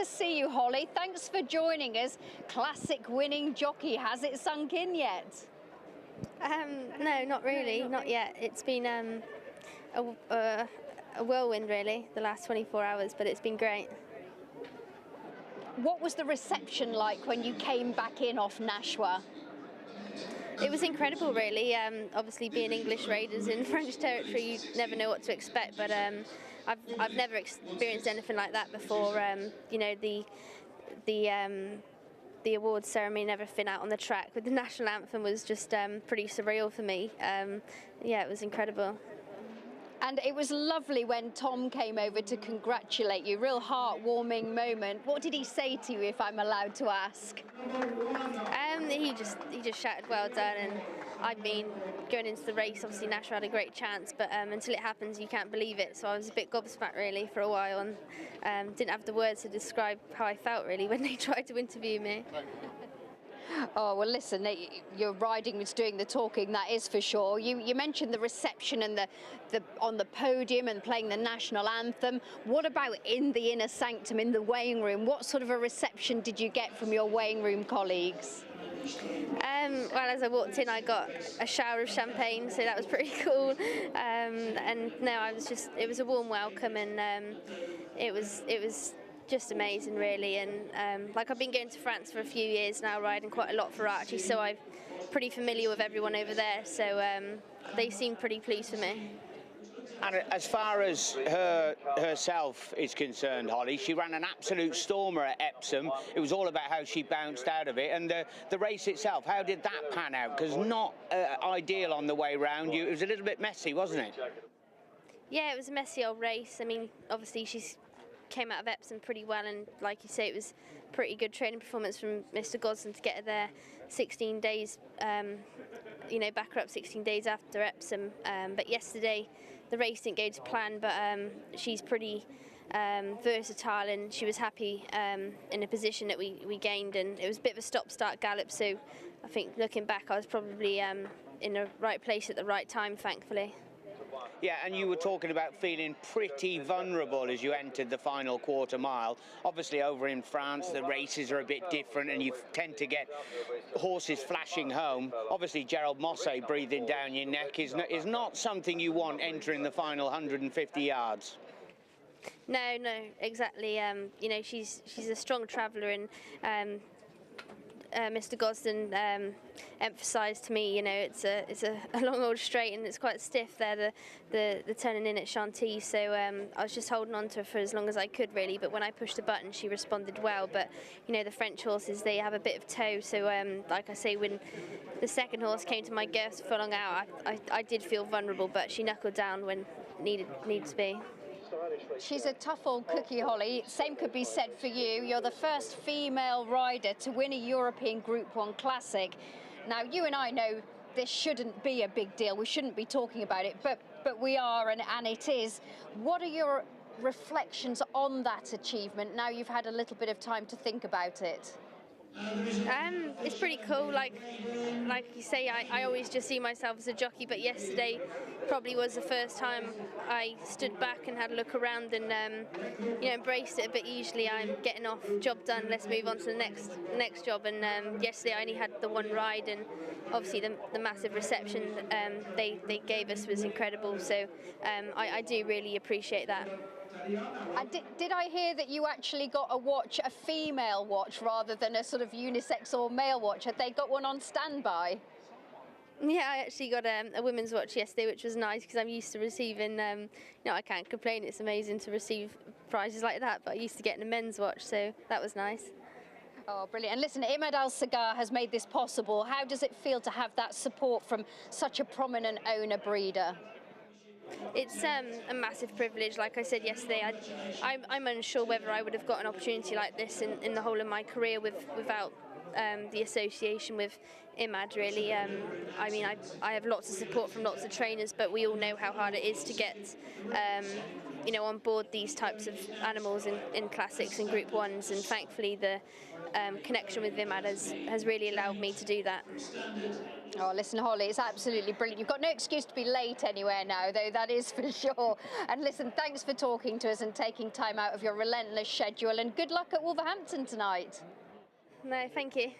To see you, Hollie. Thanks for joining us. Classic winning jockey. Has it sunk in yet? No, not really, not yet. It's been a whirlwind really, the last 24 hours, but it's been great. What was the reception like when you came back in off Nashwa? It was incredible really. Obviously being English raiders in French territory, you never know what to expect, but I've never experienced anything like that before. You know, the awards ceremony and everything out on the track with the national anthem was just pretty surreal for me. Yeah, it was incredible. And it was lovely when Tom came over to congratulate you. Real heartwarming moment. What did he say to you, if I'm allowed to ask? He just shouted well done, and I mean, going into the race, obviously Nashwa had a great chance, but until it happens you can't believe it, so I was a bit gobsmacked really for a while, and didn't have the words to describe how I felt really when they tried to interview me. Oh, well, listen, your riding was doing the talking, that is for sure. You mentioned the reception and the on the podium and playing the national anthem. What about in the inner sanctum, in the weighing room? What sort of a reception did you get from your weighing room colleagues? Well, as I walked in, I got a shower of champagne, so that was pretty cool. And no, it was a warm welcome, and it was just amazing really. And like, I've been going to France for a few years now, riding quite a lot for Archie, so I'm pretty familiar with everyone over there, so they seem pretty pleased for me. And as far as herself is concerned, Hollie, she ran an absolute stormer at Epsom. It was all about how she bounced out of it. And the race itself, how did that pan out? Because not ideal on the way round. It was a little bit messy, wasn't it? Yeah, it was a messy old race. I mean, obviously she's came out of Epsom pretty well, and like you say, it was pretty good training performance from Mr. Gosden to get her there 16 days, you know, back her up 16 days after Epsom. But yesterday the race didn't go to plan, but she's pretty versatile, and she was happy in a position that we gained, and it was a bit of a stop-start gallop, so I think looking back I was probably in the right place at the right time, thankfully. Yeah, and you were talking about feeling pretty vulnerable as you entered the final quarter mile. Obviously over in France the races are a bit different and you tend to get horses flashing home. Obviously Gerald Mosse breathing down your neck is not something you want entering the final 150 yards. No, exactly. You know, she's a strong traveller, and Mr. Gosden emphasised to me, you know, it's a long old straight and it's quite stiff there, the turning in at Chantilly, so I was just holding on to her for as long as I could really, but when I pushed the button she responded well. But you know, the French horses, they have a bit of toe, so like I say, when the second horse came to my girths for long out, I did feel vulnerable, but she knuckled down when needed to be. She's a tough old cookie, Hollie. Same could be said for you. You're the first female rider to win a European Group 1 Classic. Now, you and I know this shouldn't be a big deal. We shouldn't be talking about it, but we are, and it is. What are your reflections on that achievement now you've had a little bit of time to think about it? It's pretty cool. Like you say, I always just see myself as a jockey, but yesterday probably was the first time I stood back and had a look around and you know, embraced it a bit. Usually I'm getting off, job done, let's move on to the next job, and yesterday I only had the one ride, and obviously the massive reception they gave us was incredible, so I do really appreciate that. And did I hear that you actually got a watch, a female watch, rather than a sort of unisex or male watch? Had they got one on standby? Yeah, I actually got a women's watch yesterday, which was nice because I'm used to receiving, you know, I can't complain, it's amazing to receive prizes like that, but I used to getting a men's watch, so that was nice. Oh, brilliant. And listen, Imad Al Sagar has made this possible. How does it feel to have that support from such a prominent owner breeder? It's a massive privilege. Like I said yesterday, I'm unsure whether I would have got an opportunity like this in the whole of my career without the association with IMAD really. I mean, I have lots of support from lots of trainers, but we all know how hard it is to get you know, on board these types of animals in classics and Group 1s, and thankfully the connection with IMAD has really allowed me to do that. Oh, listen, Hollie, it's absolutely brilliant. You've got no excuse to be late anywhere now, though, that is for sure. And listen, thanks for talking to us and taking time out of your relentless schedule, and good luck at Wolverhampton tonight. No, thank you.